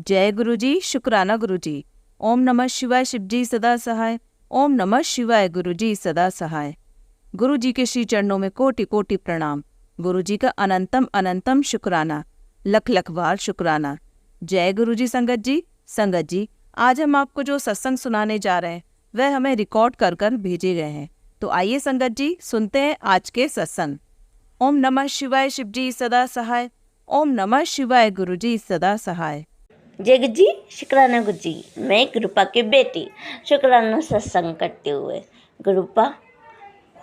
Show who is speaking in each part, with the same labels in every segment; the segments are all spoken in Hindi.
Speaker 1: जय गुरु जी, शुक्राना गुरु जी। ओम नमः शिवाय, शिव जी सदा सहाय। ओम नमः शिवाय, गुरु जी सदा सहाय। गुरु जी के श्री चरणों में कोटि कोटि प्रणाम। गुरु जी का अनंतम अनंतम शुक्राना, लख लख बार शुक्राना। जय गुरु जी। संगत जी, आज हम आपको जो सत्संग सुनाने जा रहे हैं वह हमें रिकॉर्ड कर कर भेजे गए हैं। तो आइए संगत जी, सुनते हैं आज के सत्संग। ओम नमः शिवाय, शिव जी सदा सहाय। ओम नमः शिवाय, गुरु जी सदा सहाय।
Speaker 2: जय गुरु जी, शुक्राना गुरु जी। मैं गुरुपा की बेटी शुक्राना सत्संग करते हुए गुरुपा,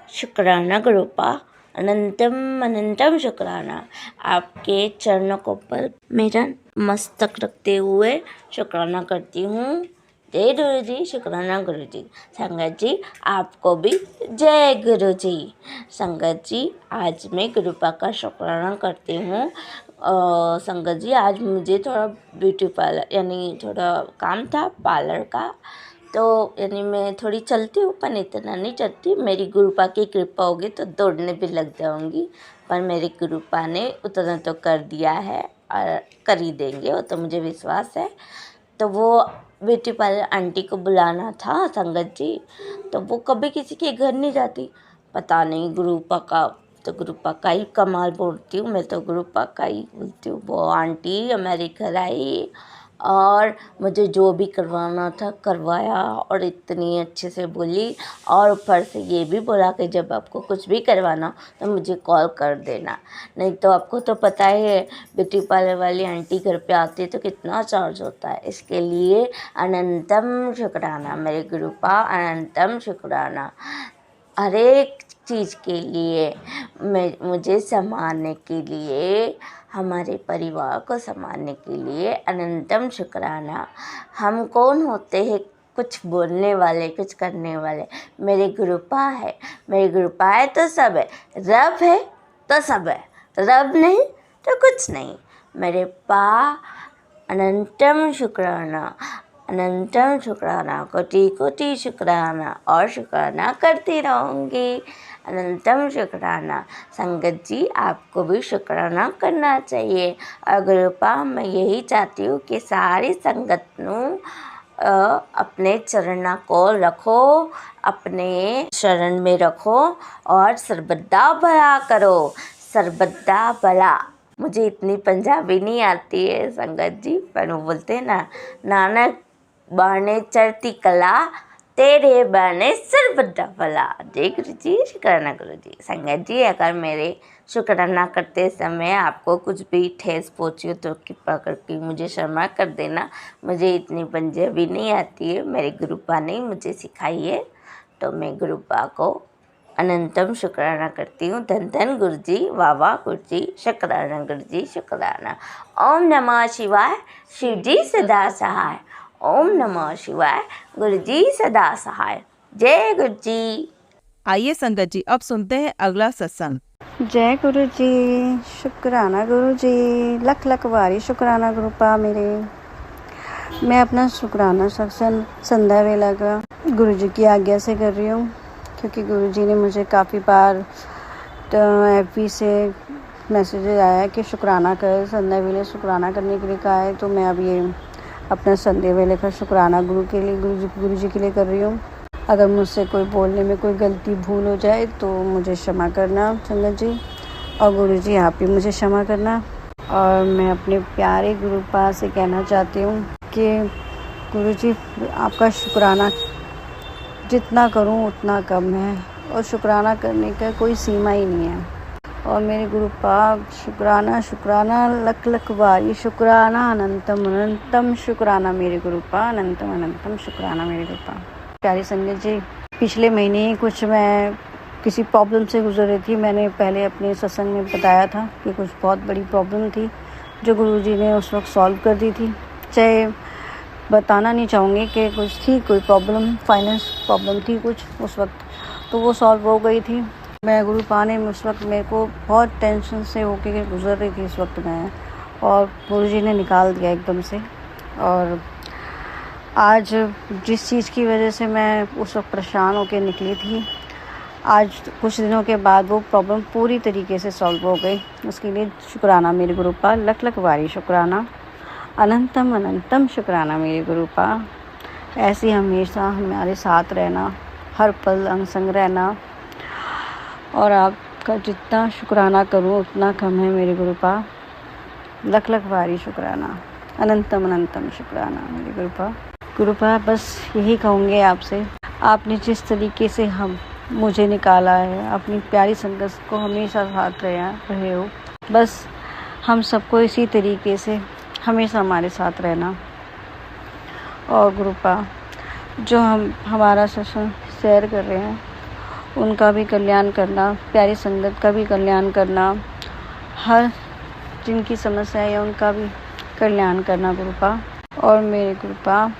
Speaker 2: शुक्राना गुरुपा, अनंतम अनंतम शुक्राना। आपके चरणों को पर मेरा मस्तक रखते हुए शुक्राना करती हूँ। जय गुरु जी, शुक्राना गुरु जी। संगत जी, आपको भी जय गुरु जी। संगत जी, आज मैं गुरुपा का शुक्राना करती हूँ। संगत जी, आज मुझे थोड़ा ब्यूटी पार्लर यानी थोड़ा काम था पार्लर का, तो यानी मैं थोड़ी चलती हूँ पर इतना नहीं चलती। मेरी गुरुपा की कृपा होगी तो दौड़ने भी लग जाऊँगी, पर मेरी गुरुपा ने उतना तो कर दिया है और कर ही देंगे, वो तो मुझे विश्वास है। तो वो ब्यूटी पार्लर आंटी को बुलाना था संगत जी, तो वो कभी किसी के घर नहीं जाती। पता नहीं गुरुपा का, तो गुरुपा का ही कमाल बोलती हूँ मैं, तो गुरुपा का ही बोलती हूँ। वो आंटी हमारे घर आई और मुझे जो भी करवाना था करवाया और इतनी अच्छे से बोली, और ऊपर से ये भी बोला कि जब आपको कुछ भी करवाना तो मुझे कॉल कर देना, नहीं तो आपको तो पता ही है ब्यूटी पार्लर वाली आंटी घर पे आती तो कितना चार्ज होता है। इसके लिए अनंतम शुक्राना मेरे गुरुपा, अनंतम शुक्राना। हर एक चीज़ के लिए, मुझे संभालने के लिए, हमारे परिवार को संभालने के लिए अनंतम शुक्राना। हम कौन होते हैं कुछ बोलने वाले, कुछ करने वाले? मेरे गुरुपा है, मेरे गुरुपा है तो सब है, रब है तो सब है, रब नहीं तो कुछ नहीं। मेरे पा अनंतम शुक्राना, अनंतम शुक्राना, कोटि कोटि शुक्राना, और शुक्राना करती रहूँगी। अनंतम शुक्राना। संगत जी, आपको भी शुक्राना करना चाहिए। और गुरुपा, मैं यही चाहती हूँ कि सारी संगत नू अपने चरणों को रखो, अपने शरण में रखो और सर्वदा भला करो, सर्वदा भला। मुझे इतनी पंजाबी नहीं आती है संगत जी, पर वो बोलते हैं ना, नानक बाणे चढ़ती कला, तेरे बाने सर्वदा भला। जय गुरु जी, शुक्राना गुरु जी। संगत जी, अगर मेरे शुक्राना करते समय आपको कुछ भी ठेस पहुंची हो तो कृपा करके मुझे क्षमा कर देना। मुझे इतनी पंजाबी नहीं आती है, मेरे गुरुपा ने मुझे सिखाई है, तो मैं गुरुपा को अनंतम शुक्राना करती हूँ। धन धन गुरु जी, वाह वाह गुरु जी, शुक्राना गुरु जी, शुक्राना। ओम नमः शिवाय, शिव जी सदा सहाय। ओम नमः शिवाय, गुरु जी सदा सहाय। जय गुरु जी।
Speaker 1: आइए संगत जी, अब सुनते हैं अगला सत्संग।
Speaker 3: जय गुरु जी, शुक्राना गुरु जी, लख लख बारी शुक्राना गुरुपा मेरे। मैं अपना शुक्राना सत्संग संध्या वेला का गुरु जी की आज्ञा से कर रही हूँ, क्योंकि गुरु जी ने मुझे काफ़ी बार एफबी से मैसेज आया कि शुक्राना कर, संध्या वेले शुक्राना करने के लिए कहा है। तो मैं अब ये अपना संध्या वेले का शुक्राना गुरु जी के लिए कर रही हूँ। अगर मुझसे कोई बोलने में कोई गलती भूल हो जाए तो मुझे क्षमा करना संगत जी, और गुरु जी आप भी मुझे क्षमा करना। और मैं अपने प्यारे गुरुपा से कहना चाहती हूँ कि गुरु जी, आपका शुक्राना जितना करूँ उतना कम है, और शुक्राना करने का कोई सीमा ही नहीं है। और मेरे गुरुपा, शुक्राना शुक्राना, लख लख बारी शुक्राना, अनंतम अनंतम शुक्राना मेरे गुरुपा, अनंतम अनंतम शुक्राना मेरे गुरुपा। प्यारी संगत जी, पिछले महीने ही कुछ मैं किसी प्रॉब्लम से गुजर रही थी। मैंने पहले अपने सत्संग में बताया था कि कुछ बहुत बड़ी प्रॉब्लम थी जो गुरु जी ने उस वक्त सॉल्व कर दी थी। चाहे बताना नहीं चाहूँगी कि कुछ थी, कोई प्रॉब्लम, फाइनेंस प्रॉब्लम थी कुछ उस वक्त, तो वो सॉल्व हो गई थी। मैं गुरुपा ने उस वक्त मेरे को बहुत टेंशन से होके गुजर रही थी उस वक्त मैं, और गुरु जी ने निकाल दिया एकदम से। और आज जिस चीज़ की वजह से मैं उस वक्त परेशान होकर निकली थी, आज कुछ दिनों के बाद वो प्रॉब्लम पूरी तरीके से सॉल्व हो गई। उसके लिए शुक्राना मेरे गुरुपा, लख लख बारी शुक्राना। अनंतम अनंतम शुक्राना मेरे गुरुपा। ऐसे हमेशा हमारे साथ रहना, हर पल अंग संग रहना, और आपका जितना शुक्राना करूं उतना कम है मेरे गुरुपा। लख लख बारी शुक्राना, अनंतम अनंतम शुक्राना मेरे गुरुपा। गुरुपा बस यही कहूँगे आपसे, आपने जिस तरीके से मुझे निकाला है, अपनी प्यारी संगत को हमेशा साथ रहे हो, बस हम सबको इसी तरीके से हमेशा हमारे साथ रहना। और गुरुपा जो हमारा सेशन शेयर कर रहे हैं उनका भी कल्याण करना, प्यारी संगत का भी कल्याण करना, हर जिनकी समस्या है उनका भी कल्याण करना गुरुपा। और मेरे गुरुपा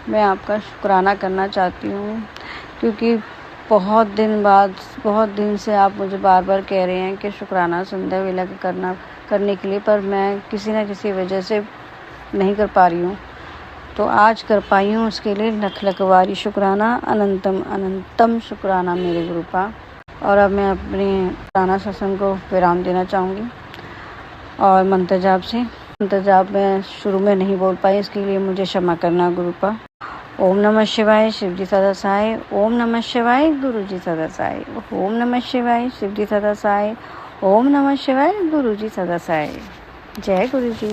Speaker 3: मैं आपका शुक्राना करना चाहती हूँ, क्योंकि बहुत दिन से आप मुझे बार बार कह रहे हैं कि शुक्राना संध्या वेला करने के लिए, पर मैं किसी न किसी वजह से नहीं कर पा रही हूँ। तो आज कर पाई हूँ, उसके लिए लख लख बारी शुक्राना, अनंतम अनंतम शुक्राना मेरे गुरुपा। और अब मैं अपने शुक्राना सत्संग को विराम देना चाहूँगी और मंत्र जाप मैं शुरू में नहीं बोल पाई, इसके लिए मुझे क्षमा करना गुरुपा। ओम नमः शिवाय, शिव जी सदा सहाय। ओम नमः शिवाय, गुरु जी सदा सहाय। ओम नमः शिवाय, शिव जी सदा सहाय। ओम नमः शिवाय, गुरु जी सदा सहाय। जय गुरु जी,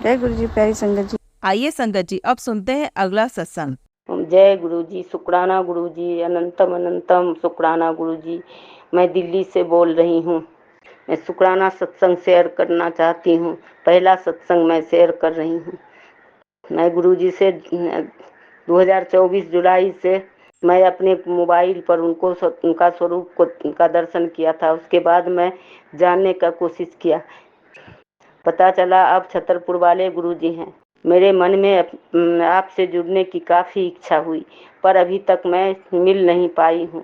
Speaker 3: जय गुरु जी, प्यारी संगत जी।
Speaker 1: आइए संगत जी, अब सुनते हैं अगला सत्संग।
Speaker 4: जय गुरु जी, शुक्राना गुरु जी, अनंतम अनंतम शुक्राना गुरु जी। मैं दिल्ली से बोल रही हूँ। मैं शुक्राना सत्संग शेयर करना चाहती हूँ। पहला सत्संग मैं शेयर कर रही हूँ। मैं गुरु जी से 2024 जुलाई से मैं अपने मोबाइल पर उनका स्वरूप का दर्शन किया था। उसके बाद मैं जानने का कोशिश किया, पता चला अब छतरपुर वाले गुरु जी हैं। मेरे मन में आपसे जुड़ने की काफ़ी इच्छा हुई, पर अभी तक मैं मिल नहीं पाई हूँ।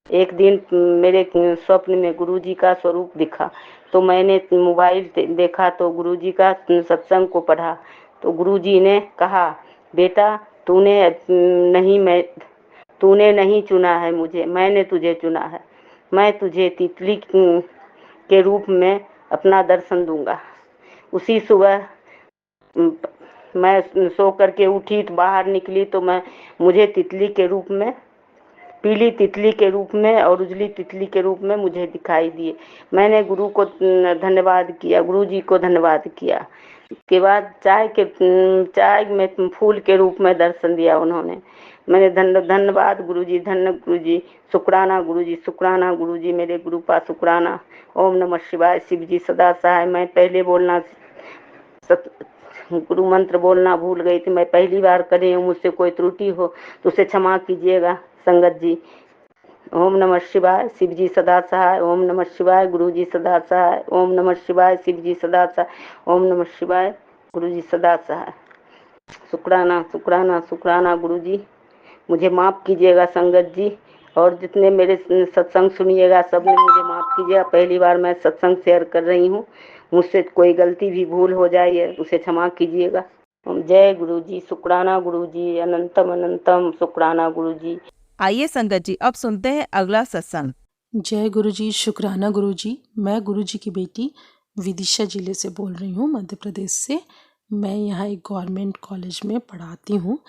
Speaker 4: एक दिन मेरे स्वप्न में गुरुजी का स्वरूप दिखा, तो मैंने मोबाइल देखा तो गुरुजी का सत्संग को पढ़ा। तो गुरुजी ने कहा, बेटा तूने नहीं चुना है मुझे, मैंने तुझे चुना है। मैं तुझे तितली के रूप में अपना दर्शन दूंगा। उसी सुबह मैं सो करके उठी तो बाहर निकली तो मुझे तितली के रूप में, पीली तितली के रूप में और उजली तितली के रूप में मुझे दिखाई दिए। मैंने गुरु को धन्यवाद किया, गुरु जी को धन्यवाद किया। के बाद चाय में फूल के रूप में दर्शन दिया उन्होंने। मैंने धन्यवाद गुरु जी, धन्य गुरु जी, शुक्राना गुरु जी, शुक्राना गुरु जी, मेरे गुरु पा शुक्राना। ओम नमः शिवाय, शिव जी सदा सहाय। मैं पहले बोलना गुरु मंत्र बोलना भूल गई थी, मैं पहली बार कर रही हूँ। मुझसे कोई त्रुटि हो तो उसे क्षमा कीजिएगा संगत जी। ओम नमः शिवाय, शिव जी सदा सहाय। ओम नमः शिवाय, गुरु जी सदा सहाय। ओम नमः शिवाय, शिव जी सदा सहाय। ओम नमः शिवाय, गुरु जी सदा सहाय। शुक्राना शुक्राना शुक्राना गुरु जी, मुझे माफ़ कीजिएगा संगत जी, और जितने मेरे सत्संग सुनिएगा सब ने मुझे माफ़ कीजिएगा। पहली बार मैं सत्संग शेयर कर रही हूँ, मुझसे कोई गलती भी भूल हो जाए उसे क्षमा कीजिएगा। जय गुरु जी, शुक्राना गुरु जी, अनंतम अनंतम शुक्राना गुरु जी।
Speaker 1: आइए संगत जी, अब सुनते हैं अगला सत्संग।
Speaker 5: जय गुरु जी, शुक्राना गुरु जी। मैं गुरु जी की बेटी विदिशा जिले से बोल रही हूँ, मध्य प्रदेश से। मैं यहाँ एक गवर्नमेंट कॉलेज में पढ़ाती हूँ,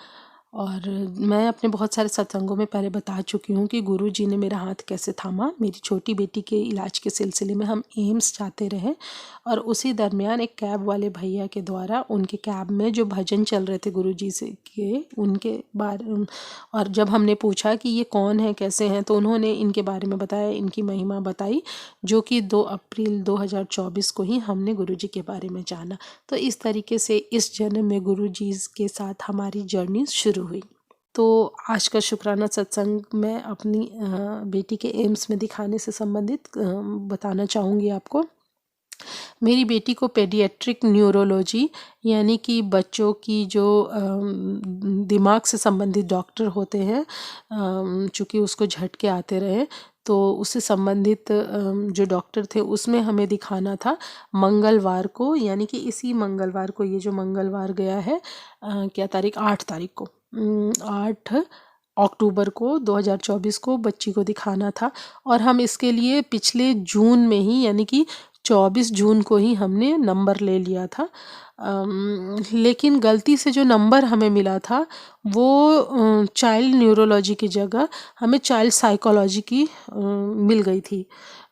Speaker 5: और मैं अपने बहुत सारे सत्संगों में पहले बता चुकी हूँ कि गुरु जी ने मेरा हाथ कैसे थामा। मेरी छोटी बेटी के इलाज के सिलसिले में हम एम्स जाते रहे, और उसी दरमियान एक कैब वाले भैया के द्वारा उनके कैब में जो भजन चल रहे थे गुरु जी से के उनके बारे, और जब हमने पूछा कि ये कौन है, कैसे हैं, तो उन्होंने इनके बारे में बताया, इनकी महिमा बताई, जो कि 2 अप्रैल 2024 को ही हमने गुरु जी के बारे में जाना। तो इस तरीके से इस जन्म में गुरु जी के साथ हमारी जर्नी शुरू हुई। तो आज का शुक्राना सत्संग मैं अपनी बेटी के एम्स में दिखाने से संबंधित बताना चाहूँगी आपको। मेरी बेटी को पेडियाट्रिक न्यूरोलॉजी, यानी कि बच्चों की जो दिमाग से संबंधित डॉक्टर होते हैं, चूँकि उसको झटके आते रहे तो उससे संबंधित जो डॉक्टर थे उसमें हमें दिखाना था मंगलवार को, यानी कि इसी मंगलवार को, ये जो मंगलवार गया है क्या तारीख, 8 तारीख को, 8 अक्टूबर को 2024 को बच्ची को दिखाना था। और हम इसके लिए पिछले जून में ही, यानी कि 24 जून को ही हमने नंबर ले लिया था। लेकिन गलती से जो नंबर हमें मिला था वो चाइल्ड न्यूरोलॉजी की जगह हमें चाइल्ड साइकोलॉजी की मिल गई थी,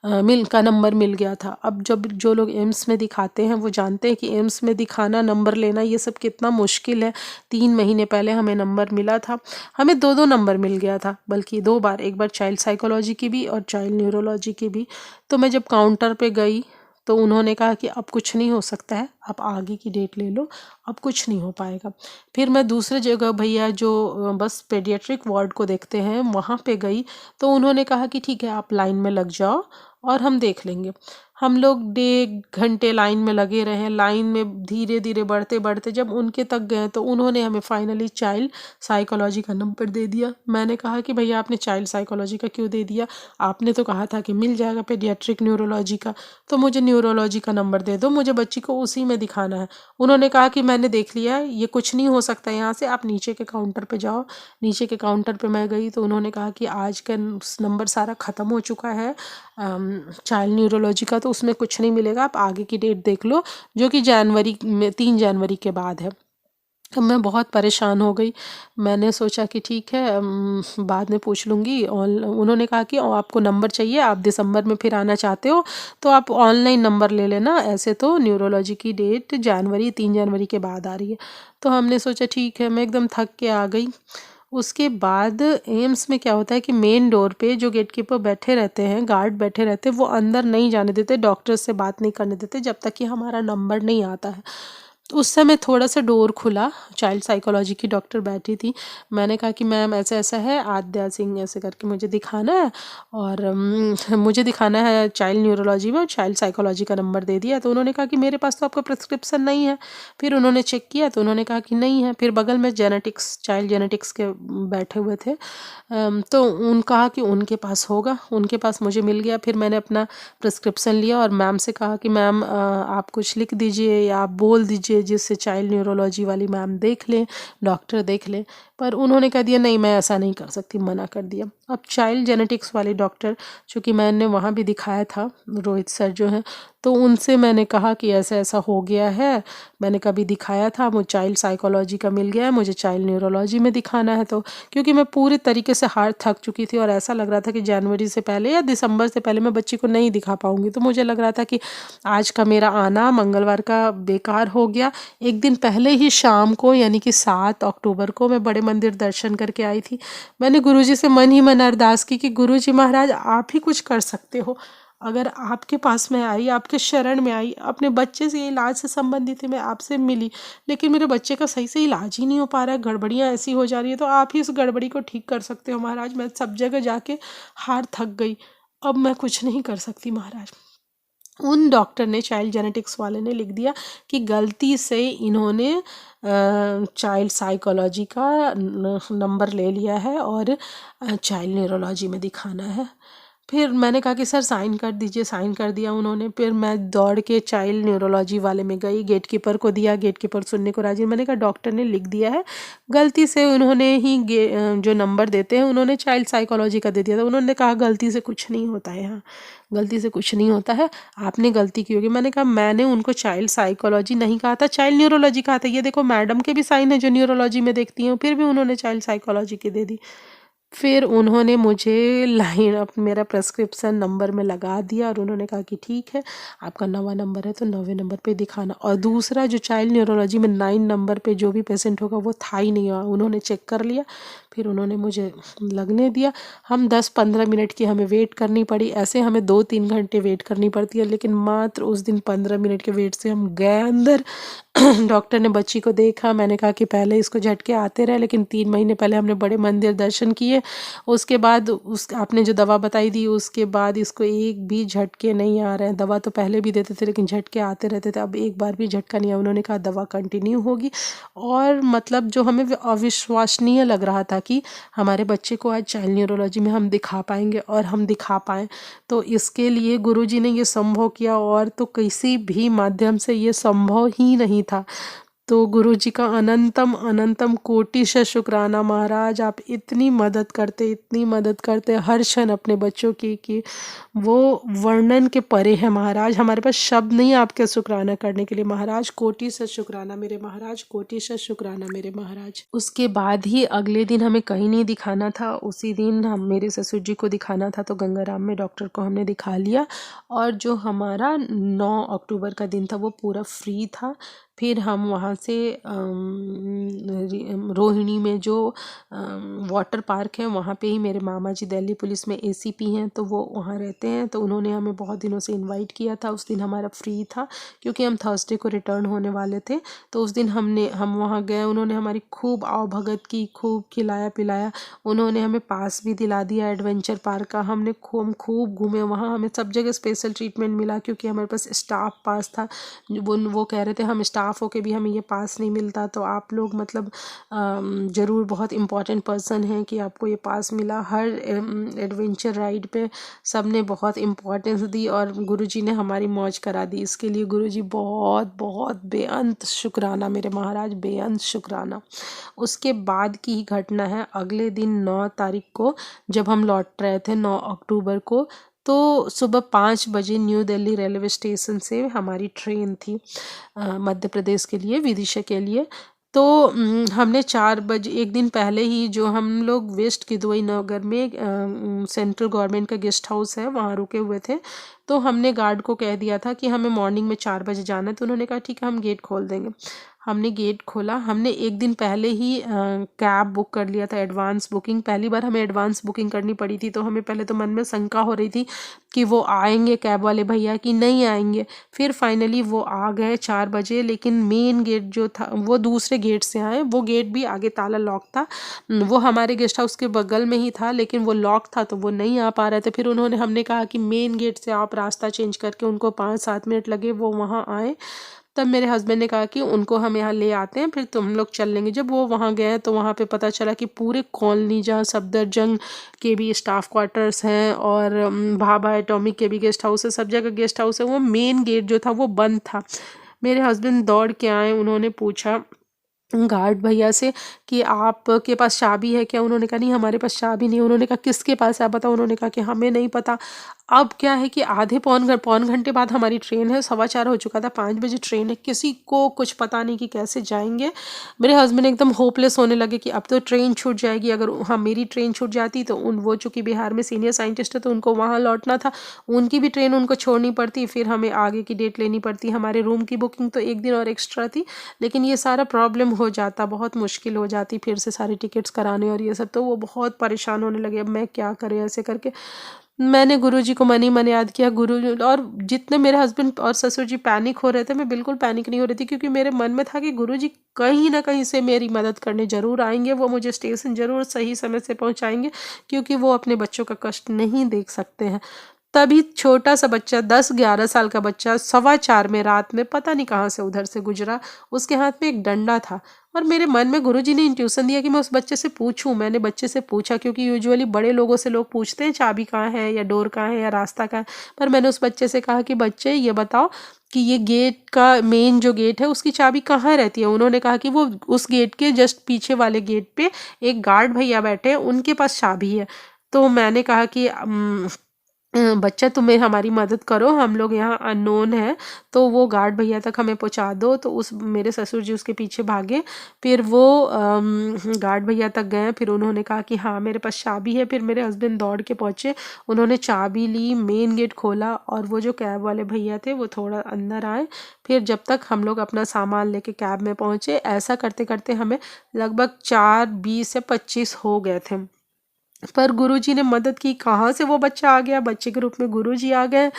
Speaker 5: नंबर मिल गया था। अब जब जो लोग एम्स में दिखाते हैं वो जानते हैं कि एम्स में दिखाना, नंबर लेना, ये सब कितना मुश्किल है। 3 महीने पहले हमें नंबर मिला था, हमें 2 नंबर मिल गया था, बल्कि 2 बार, एक बार चाइल्ड साइकोलॉजी की भी और चाइल्ड न्यूरोलॉजी की भी। तो मैं जब काउंटर पे गई तो उन्होंने कहा कि अब कुछ नहीं हो सकता है, आप आगे की डेट ले लो, अब कुछ नहीं हो पाएगा। फिर मैं दूसरे जगह भैया जो बस पेडियाट्रिक वार्ड को देखते हैं वहाँ पे गई, तो उन्होंने कहा कि ठीक है आप लाइन में लग जाओ और हम देख लेंगे। हम लोग 1.5 घंटे लाइन में लगे रहे। लाइन में धीरे धीरे बढ़ते बढ़ते जब उनके तक गए तो उन्होंने हमें फाइनली चाइल्ड साइकोलॉजी का नंबर दे दिया। मैंने कहा कि भैया आपने चाइल्ड साइकोलॉजी का क्यों दे दिया, आपने तो कहा था कि मिल जाएगा पेडियाट्रिक न्यूरोलॉजी का, तो मुझे न्यूरोलॉजी का नंबर दे दो, मुझे बच्ची को उसी में दिखाना है। उन्होंने कहा कि मैंने देख लिया है, ये कुछ नहीं हो सकता यहाँ से, आप नीचे के काउंटर पे जाओ। नीचे के काउंटर पे मैं गई तो उन्होंने कहा कि आज का नंबर सारा ख़त्म हो चुका है चाइल्ड न्यूरोलॉजी का, तो उसमें कुछ नहीं मिलेगा, आप आगे की डेट देख लो, जो कि जनवरी में 3 जनवरी के बाद है। अब मैं बहुत परेशान हो गई। मैंने सोचा कि ठीक है बाद में पूछ लूँगी। उन्होंने कहा कि आपको नंबर चाहिए, आप दिसंबर में फिर आना चाहते हो तो आप ऑनलाइन नंबर ले लेना, ऐसे तो न्यूरोलॉजी की डेट 3 जनवरी के बाद आ रही है। तो हमने सोचा ठीक है। मैं एकदम थक के आ गई। उसके बाद एम्स में क्या होता है कि मेन डोर पे जो गेटकीपर बैठे रहते हैं, गार्ड बैठे रहते हैं, वो अंदर नहीं जाने देते, डॉक्टर से बात नहीं करने देते जब तक कि हमारा नंबर नहीं आता है। तो उस समय थोड़ा सा डोर खुला, चाइल्ड साइकोलॉजी की डॉक्टर बैठी थी। मैंने कहा कि मैम ऐसा ऐसा है, आद्या सिंह ऐसे करके मुझे दिखाना है, और मुझे दिखाना है चाइल्ड न्यूरोलॉजी में, और चाइल्ड साइकोलॉजी का नंबर दे दिया। तो उन्होंने कहा कि मेरे पास तो आपका प्रिस्क्रिप्शन नहीं है। फिर उन्होंने चेक किया तो उन्होंने कहा कि नहीं है। फिर बगल में जेनेटिक्स, चाइल्ड जेनेटिक्स के बैठे हुए थे, तो कहा कि उनके पास होगा, उनके पास मुझे मिल गया। फिर मैंने अपना प्रिस्क्रिप्शन लिया और मैम से कहा कि मैम आप कुछ लिख दीजिए या आप बोल दीजिए जिससे चाइल्ड न्यूरोलॉजी वाली मैम देख लें, डॉक्टर देख लें। पर उन्होंने कह दिया नहीं, मैं ऐसा नहीं कर सकती, मना कर दिया। अब चाइल्ड जेनेटिक्स वाले डॉक्टर, चूँकि मैंने वहाँ भी दिखाया था, रोहित सर जो हैं, तो उनसे मैंने कहा कि ऐसा ऐसा हो गया है, मैंने कभी दिखाया था, मुझे चाइल्ड साइकोलॉजी का मिल गया है, मुझे चाइल्ड न्यूरोलॉजी में दिखाना है। तो क्योंकि मैं पूरी तरीके से हार थक चुकी थी और ऐसा लग रहा था कि जनवरी से पहले या दिसंबर से पहले मैं बच्ची को नहीं दिखा पाऊँगी, तो मुझे लग रहा था कि आज का मेरा आना मंगलवार का बेकार हो गया। एक दिन पहले ही शाम को, यानी कि 7 अक्टूबर को, मैं बड़े मंदिर दर्शन करके आई थी। मैंने गुरुजी से मन ही मन अरदास की कि गुरुजी महाराज आप ही कुछ कर सकते हो, अगर आपके पास में आई, आपके शरण में आई, अपने बच्चे से इलाज से संबंधित है, मैं आपसे मिली, लेकिन मेरे बच्चे का सही से इलाज ही नहीं हो पा रहा है, गड़बड़ियाँ ऐसी हो जा रही है, तो आप ही उस गड़बड़ी को ठीक कर सकते हो महाराज। मैं सब जगह जाके हार थक गई, अब मैं कुछ नहीं कर सकती महाराज। उन डॉक्टर ने, चाइल्ड जेनेटिक्स वाले ने लिख दिया कि गलती से इन्होंने चाइल्ड साइकोलॉजी का नंबर ले लिया है और चाइल्ड न्यूरोलॉजी में दिखाना है। फिर मैंने कहा कि सर साइन कर दीजिए, साइन कर दिया उन्होंने। फिर मैं दौड़ के चाइल्ड न्यूरोलॉजी वाले में गई, गेटकीपर को दिया, गेटकीपर सुनने को राजी। मैंने कहा डॉक्टर ने लिख दिया है, गलती से उन्होंने ही जो नंबर देते हैं उन्होंने चाइल्ड साइकोलॉजी का दे दिया था। उन्होंने कहा गलती से कुछ नहीं होता है, यहाँ गलती से कुछ नहीं होता है, आपने गलती की होगी। मैंने कहा मैंने उनको चाइल्ड साइकोलॉजी नहीं कहा था, चाइल्ड न्यूरोलॉजी कहा था। ये देखो मैडम के भी साइन है जो न्यूरोलॉजी में देखती हैं, फिर भी उन्होंने चाइल्ड साइकोलॉजी की दे दी। फिर उन्होंने मुझे लाइन मेरा प्रेस्क्रिप्शन नंबर में लगा दिया और उन्होंने कहा कि ठीक है, आपका 9वां नंबर है तो 9वें नंबर पे दिखाना। और दूसरा जो चाइल्ड न्यूरोलॉजी में 9 नंबर पे जो भी पेशेंट होगा वो था ही नहीं, उन्होंने चेक कर लिया, फिर उन्होंने मुझे लगने दिया। हम 10-15 मिनट की हमें वेट करनी पड़ी, ऐसे हमें 2-3 घंटे वेट करनी पड़ती है, लेकिन मात्र उस दिन 15 मिनट के वेट से हम गए अंदर। डॉक्टर ने बच्ची को देखा, मैंने कहा कि पहले इसको झटके आते रहे, लेकिन 3 महीने पहले हमने बड़े मंदिर दर्शन किए, उसके बाद आपने जो दवा बताई दी उसके बाद इसको एक भी झटके नहीं आ रहे हैं। दवा तो पहले भी देते थे लेकिन झटके आते रहते थे, अब एक बार भी झटका नहीं आया। उन्होंने कहा दवा कंटिन्यू होगी। और मतलब जो हमें अविश्वसनीय लग रहा था कि हमारे बच्चे को आज चाइल्ड न्यूरोलॉजी में हम दिखा पाएंगे, और हम दिखा पाएँ, तो इसके लिए गुरुजी ने ये संभव किया, और तो किसी भी माध्यम से ये संभव ही नहीं था। तो गुरुजी का अनंतम अनंतम कोटिशः शुक्राना महाराज। आप इतनी मदद करते हर क्षण अपने बच्चों की कि वो वर्णन के परे है महाराज। हमारे पास शब्द नहीं आपके शुक्राना करने के लिए महाराज। कोटिशः शुक्राना मेरे महाराज, कोटिशः शुक्राना मेरे महाराज। उसके बाद ही अगले दिन हमें कहीं नहीं दिखाना था। उसी दिन हम मेरे ससुर जी को दिखाना था, तो गंगाराम में डॉक्टर को हमने दिखा लिया। और जो हमारा 9 अक्टूबर का दिन था वो पूरा फ्री था। फिर हम वहाँ से रोहिणी में जो वाटर पार्क है वहाँ पे ही, मेरे मामा जी दिल्ली पुलिस में एसीपी हैं, तो वो वहाँ रहते हैं, तो उन्होंने हमें बहुत दिनों से इनवाइट किया था। उस दिन हमारा फ्री था क्योंकि हम थर्सडे को रिटर्न होने वाले थे। तो उस दिन हम वहाँ गए। उन्होंने हमारी खूब आवभगत की, खूब खिलाया पिलाया। उन्होंने हमें पास भी दिला दिया एडवेंचर पार्क का। हमने खूब घूमे वहाँ। हमें सब जगह स्पेशल ट्रीटमेंट मिला क्योंकि हमारे पास स्टाफ पास था। वो कह रहे थे हम स्टाफ होके भी हमें ये पास नहीं मिलता, तो आप लोग मतलब ज़रूर बहुत इम्पोर्टेंट पर्सन हैं कि आपको ये पास मिला। हर एडवेंचर राइड पे सब ने बहुत इम्पोर्टेंस दी और गुरुजी ने हमारी मौज करा दी। इसके लिए गुरुजी बहुत बहुत बेअंत शुक्राना मेरे महाराज, बेअंत शुक्राना। उसके बाद की ही घटना है, अगले दिन 9 तारीख को जब हम लौट रहे थे 9 अक्टूबर को, तो सुबह 5 बजे न्यू दिल्ली रेलवे स्टेशन से हमारी ट्रेन थी मध्य प्रदेश के लिए, विदिशा के लिए। तो हमने 4 बजे, एक दिन पहले ही, जो हम लोग वेस्ट किदवई नगर में सेंट्रल गवर्नमेंट का गेस्ट हाउस है वहाँ रुके हुए थे। तो हमने गार्ड को कह दिया था कि हमें मॉर्निंग में 4 बजे जाना है। तो उन्होंने कहा ठीक है हम गेट खोल देंगे। हमने गेट खोला। हमने एक दिन पहले ही कैब बुक कर लिया था, एडवांस बुकिंग। पहली बार हमें एडवांस बुकिंग करनी पड़ी थी, तो हमें पहले तो मन में शंका हो रही थी कि वो आएंगे कैब वाले भैया कि नहीं आएंगे। फिर फाइनली वो आ गए 4 बजे, लेकिन मेन गेट जो था वो दूसरे गेट से आए। वो गेट भी आगे ताला लॉक था। वो हमारे गेस्ट हाउस के बगल में ही था, लेकिन वो लॉक था तो वो नहीं आ पा रहे थे। फिर हमने कहा कि मेन गेट से आप रास्ता चेंज करके, उनको 5-7 मिनट लगे वो वहाँ आए। तब मेरे हस्बैंड ने कहा कि उनको हम यहाँ ले आते हैं, फिर तुम लोग चल लेंगे। जब वो वहाँ गए तो वहाँ पे पता चला कि पूरे कॉलोनी, जहाँ सफदरजंग के भी स्टाफ क्वार्टर्स हैं और भाभा एटॉमिक के भी गेस्ट हाउस है, सब जगह गेस्ट हाउस है, वो मेन गेट जो था वो बंद था। मेरे हस्बैंड दौड़ के आए। उन्होंने पूछा गार्ड भैया से कि आपके पास चाबी है क्या? उन्होंने कहा नहीं हमारे पास चाबी नहीं। उन्होंने कहा किसके पास है आप बताओ। उन्होंने कहा कि हमें नहीं पता। अब क्या है कि आधे पौन घंटे बाद हमारी ट्रेन है, 4:15 हो चुका था, 5 बजे ट्रेन है, किसी को कुछ पता नहीं कि कैसे जाएंगे। मेरे हस्बैंड एकदम होपलेस होने लगे कि अब तो ट्रेन छूट जाएगी। अगर हाँ मेरी ट्रेन छूट जाती तो वो चूँकि बिहार में सीनियर साइंटिस्ट है तो उनको वहाँ लौटना था, उनकी भी ट्रेन उनको छोड़नी पड़ती, फिर हमें आगे की डेट लेनी पड़ती। हमारे रूम की बुकिंग तो 1 दिन और एक्स्ट्रा थी, लेकिन ये सारा प्रॉब्लम हो जाता, बहुत मुश्किल हो जाती फिर से सारी टिकट्स कराने और ये सब। तो वो बहुत परेशान होने लगे, अब मैं क्या करें ऐसे करके। मैंने गुरुजी को मन ही मन याद किया। गुरु और जितने मेरे हस्बैंड और ससुर जी पैनिक हो रहे थे, मैं बिल्कुल पैनिक नहीं हो रही थी, क्योंकि मेरे मन में था कि गुरुजी कहीं ना कहीं से मेरी मदद करने ज़रूर आएंगे। वो मुझे स्टेशन ज़रूर सही समय से पहुंचाएंगे, क्योंकि वो अपने बच्चों का कष्ट नहीं देख सकते हैं। तभी छोटा सा बच्चा, 10-11 साल का बच्चा, 4:15 में रात में पता नहीं कहाँ से उधर से गुजरा। उसके हाथ में एक डंडा था और मेरे मन में गुरुजी ने इंट्यूशन दिया कि मैं उस बच्चे से पूछूं। मैंने बच्चे से पूछा, क्योंकि यूजुअली बड़े लोगों से लोग पूछते हैं चाबी कहाँ है या डोर कहाँ है या रास्ता कहाँ है। पर मैंने उस बच्चे से कहा कि बच्चे ये बताओ कि ये गेट का मेन जो गेट है उसकी चाबी कहाँ रहती है। उन्होंने कहा कि वो उस गेट के जस्ट पीछे वाले गेट पे एक गार्ड भैया बैठे हैं, उनके पास चाबी है। तो मैंने कहा कि बच्चा तुम्हें हमारी मदद करो, हम लोग यहाँ अननोन है, तो वो गार्ड भैया तक हमें पहुँचा दो। तो मेरे ससुर जी उसके पीछे भागे। फिर वो गार्ड भैया तक गए। फिर उन्होंने कहा कि हाँ मेरे पास चाबी है। फिर मेरे हस्बैंड दौड़ के पहुँचे, उन्होंने चाबी ली, मेन गेट खोला और वो जो कैब वाले भैया थे वो थोड़ा अंदर आए। फिर जब तक हम लोग अपना सामान लेके कैब में पहुँचे, ऐसा करते करते हमें लगभग 4:20 या 25 हो गए थे। पर गुरुजी ने मदद की। कहाँ से वो बच्चा आ गया, बच्चे के रूप में गुरुजी आ गए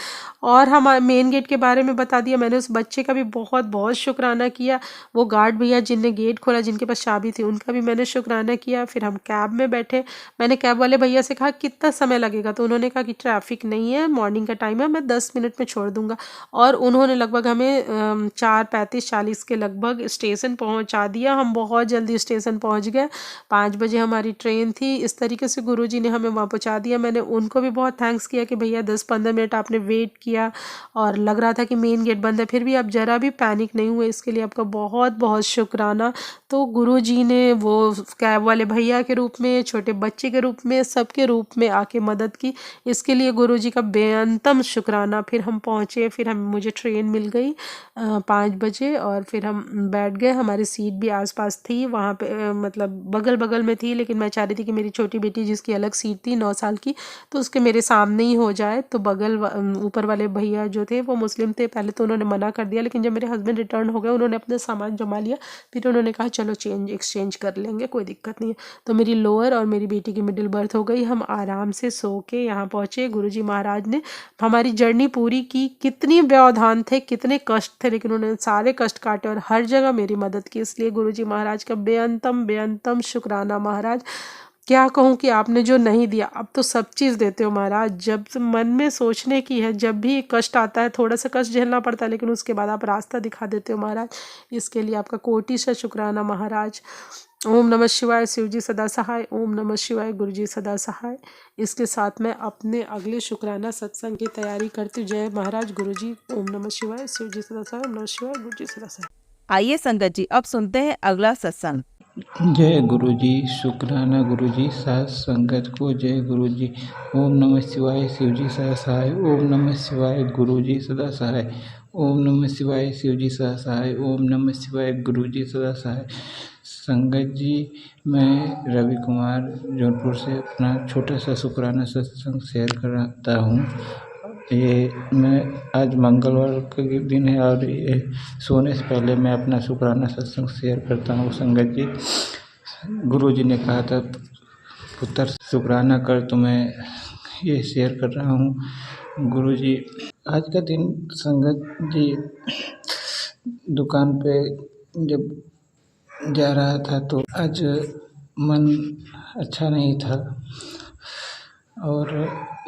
Speaker 5: और हमारे मेन गेट के बारे में बता दिया। मैंने उस बच्चे का भी बहुत बहुत शुक्राना किया। वो गार्ड भैया जिनने गेट खोला, जिनके पास चाबी थी, उनका भी मैंने शुक्राना किया। फिर हम कैब में बैठे। मैंने कैब वाले भैया से कहा कितना समय लगेगा, तो उन्होंने कहा कि ट्रैफिक नहीं है, मॉर्निंग का टाइम है, मैं 10 मिनट में छोड़ दूंगा। और उन्होंने लगभग हमें 4:35-40 के लगभग स्टेशन पहुँचा दिया। हम बहुत जल्दी स्टेशन पहुँच गए। 5 बजे हमारी ट्रेन थी। इस तरीके से गुरुजी ने हमें वहाँ पहुँचा दिया। मैंने उनको भी बहुत थैंक्स किया कि भैया 10-15 मिनट आपने वेट किया और लग रहा था कि मेन गेट बंद है, फिर भी आप ज़रा भी पैनिक नहीं हुए, इसके लिए आपका बहुत बहुत शुक्राना। तो गुरुजी ने वो कैब वाले भैया के रूप में, छोटे बच्चे के रूप में, सबके रूप में आके मदद की, इसके लिए गुरुजी का बेअंतम शुक्राना। फिर हम पहुँचे, फिर मुझे ट्रेन मिल गई 5 बजे और फिर हम बैठ गए। हमारी सीट भी आसपास थी वहाँ पे, मतलब बगल बगल में थी, लेकिन मैं चाह रही थी कि मेरी छोटी बेटी जिसकी अलग सीट थी 9 साल की, तो उसके मेरे सामने ही हो जाए। तो ऊपर वाले भैया जो थे वो मुस्लिम थे, पहले तो उन्होंने मना कर दिया, लेकिन जब मेरे हस्बैंड रिटर्न हो गए उन्होंने अपना सामान जमा लिया, फिर उन्होंने कहा चलो एक्सचेंज कर लेंगे, कोई दिक्कत नहीं है। तो मेरी लोअर और मेरी बेटी की मिडिल बर्थ हो गई। हम आराम से सो के यहाँ पहुँचे। गुरुजी महाराज ने हमारी जर्नी पूरी की। कितनी व्यवधान थे, कितने कष्ट थे, लेकिन उन्होंने सारे कष्ट काटे और हर जगह मेरी मदद की, इसलिए गुरुजी महाराज का बेअंतम शुक्राना। महाराज क्या कहूँ कि आपने जो नहीं दिया, अब तो सब चीज़ देते हो महाराज। जब मन में सोचने की है, जब भी कष्ट आता है, थोड़ा सा कष्ट झेलना पड़ता है, लेकिन उसके बाद आप रास्ता दिखा देते हो महाराज, इसके लिए आपका कोटि से शुक्राना महाराज। ओम नमः शिवाय, शिवजी सदा सहाय। ओम नमः शिवाय, गुरुजी सदा सहाय। इसके साथ मैं अपने अगले शुक्राना सत्संग की तैयारी करती हूँ। जय महाराज गुरुजी। ओम नमः शिवाय, शिवजी सदा सहाय। ओम नमः शिवाय, गुरुजी सदा सहाय।
Speaker 1: आइए संगत जी, अब सुनते हैं अगला सत्संग।
Speaker 6: जय गुरुजी, शुक्राना गुरुजी, साथ संगत को जय गुरुजी। ओम नमः शिवाय, शिवजी सदा सहाय। ओम नमः शिवाय, गुरुजी सदा सहाय। ओम नमः शिवाय, शिवजी सदा सहाय। ओम नमः शिवाय, गुरुजी सदा सहाय। संगत जी, मैं रवि कुमार जौनपुर से अपना छोटा सा शुक्राना सत्संग शेयर कराता हूँ। ये मैं आज मंगलवार का दिन है और ये सोने से पहले मैं अपना शुक्राना सत्संग शेयर करता हूँ। संगत जी, गुरुजी ने कहा था पुत्र शुक्राना कर, तो मैं ये शेयर कर रहा हूँ। गुरुजी, आज का दिन संगत जी दुकान पे जब जा रहा था तो आज मन अच्छा नहीं था और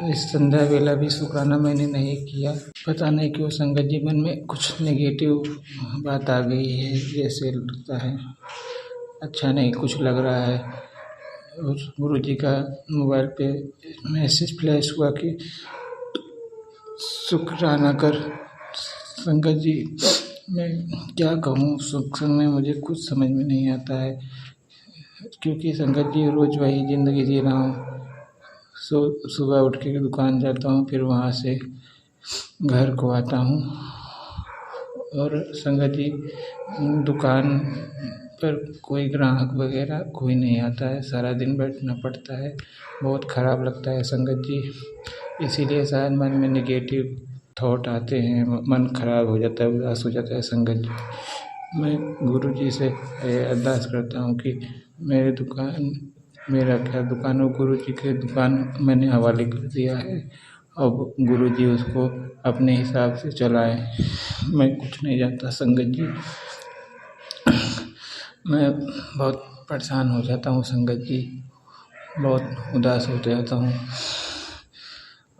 Speaker 6: इस संध्या वेला भी शुक्राना मैंने नहीं किया। पता नहीं क्यों संगत जी, मन में कुछ नेगेटिव बात आ गई है, जैसे लगता है अच्छा नहीं कुछ लग रहा है। और गुरुजी का मोबाइल पे मैसेज फ्लैश हुआ कि शुक्राना कर। संगत जी, मैं क्या कहूँ, सत्संग में मुझे कुछ समझ में नहीं आता है, क्योंकि संगत जी रोज़ वही ज़िंदगी जी रहा हूँ। सुबह उठ के दुकान जाता हूँ, फिर वहाँ से घर को आता हूँ और संगत जी दुकान पर कोई ग्राहक वगैरह कोई नहीं आता है, सारा दिन बैठना पड़ता है, बहुत ख़राब लगता है संगत जी। इसीलिए शायद मन में नेगेटिव थॉट आते हैं, मन ख़राब हो जाता है, उदास हो जाता है संगत जी। मैं गुरुजी से अरदास करता हूँ कि मेरा दुकान हो, गुरुजी के दुकान मैंने हवाले कर दिया है, अब गुरुजी उसको अपने हिसाब से चलाएं। मैं कुछ नहीं जानता संगत जी, मैं बहुत परेशान हो जाता हूँ संगत जी, बहुत उदास हो जाता हूँ।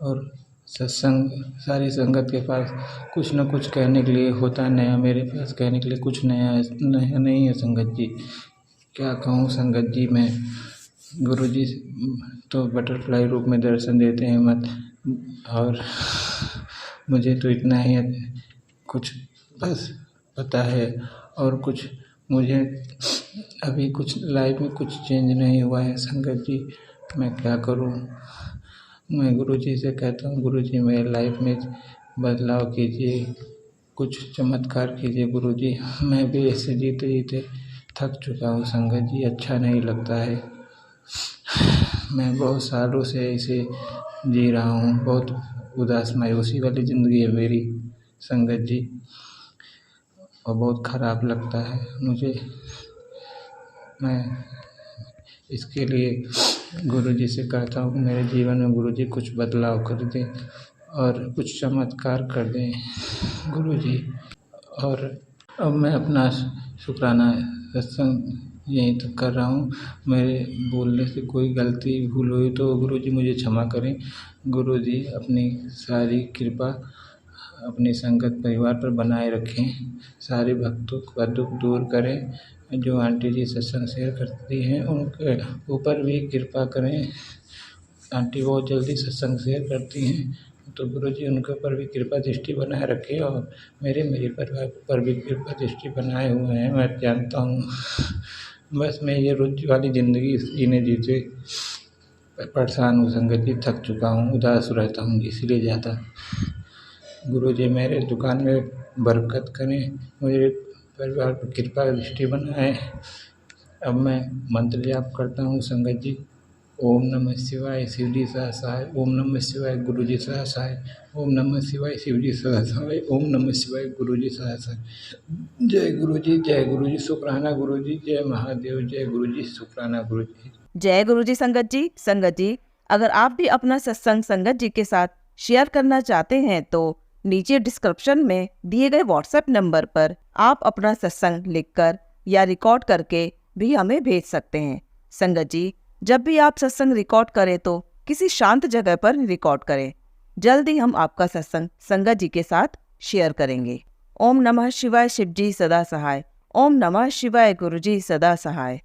Speaker 6: और सत्संग सारी संगत के पास कुछ न कुछ कहने के लिए होता है नया, मेरे पास कहने के लिए कुछ नया नहीं है संगत जी। क्या कहूँ संगत जी, मैं गुरुजी तो बटरफ्लाई रूप में दर्शन देते हैं मत, और मुझे तो इतना ही कुछ बस पता है, और कुछ मुझे अभी कुछ लाइफ में कुछ चेंज नहीं हुआ है संगत जी। मैं क्या करूं? मैं गुरुजी से कहता हूं, गुरुजी मेरी लाइफ में बदलाव कीजिए, कुछ चमत्कार कीजिए गुरुजी। मैं भी ऐसे जीते जीते थक चुका हूँ संगत जी, अच्छा नहीं लगता है। मैं बहुत सालों से ऐसे जी रहा हूँ, बहुत उदास मायूसी वाली ज़िंदगी है मेरी संगत जी, और बहुत ख़राब लगता है मुझे। मैं इसके लिए गुरुजी से कहता हूँ, मेरे जीवन में गुरुजी कुछ बदलाव कर दें और कुछ चमत्कार कर दें गुरुजी। और अब मैं अपना शुक्राना सत्संग यहीं तक कर रहा हूँ। मेरे बोलने से कोई गलती भूल हुई तो गुरुजी मुझे क्षमा करें। गुरुजी अपनी सारी कृपा अपनी संगत परिवार पर बनाए रखें, सारे भक्तों का दुख दूर करें जो आंटी जी सत्संग शेयर करती हैं उनके ऊपर भी कृपा करें। आंटी बहुत जल्दी सत्संग शेयर करती हैं, तो गुरु जी उनके ऊपर भी कृपा दृष्टि बनाए रखे और मेरे परिवार पर भी कृपा दृष्टि बनाए हुए हैं। मैं जानता हूँ बस मैं ये रोज वाली ज़िंदगी जीने जीते परेशान हूँ संगत जी, थक चुका हूँ, उदास रहता हूँ, इसीलिए ज़्यादा गुरु जी मेरे दुकान में बरकत करें, मुझे परिवार पर कृपा दृष्टि बनाए। अब मैं मंत्र जाप करता हूँ संगत जी। ओम नमः शिवाय शिव जी सदा सहाय, ओम नमः शिवाय गुरु जी सदा सहाय, ओम नमः शिवाय शिव जी सदा सहाय, ओम नमः शिवाय गुरु जी सदा सहाय। जय गुरु जी, शुक्राना गुरु जी, जय महादेव, जय गुरु जी, शुक्राना गुरु जी।
Speaker 1: जय गुरु जी संगत जी। संगत जी, अगर आप भी अपना सत्संग संगत जी के साथ शेयर करना चाहते हैं तो नीचे डिस्क्रिप्शन में दिए गए व्हाट्सएप नंबर पर आप अपना सत्संग लिखकर या रिकॉर्ड करके भी हमें भेज सकते हैं। संगत जी, जब भी आप सत्संग रिकॉर्ड करें तो किसी शांत जगह पर रिकॉर्ड करें। जल्दी हम आपका सत्संग संगत जी के साथ शेयर करेंगे। ओम नमः शिवाय शिव जी सदा सहाय, ओम नमः शिवाय गुरु जी सदा सहाय।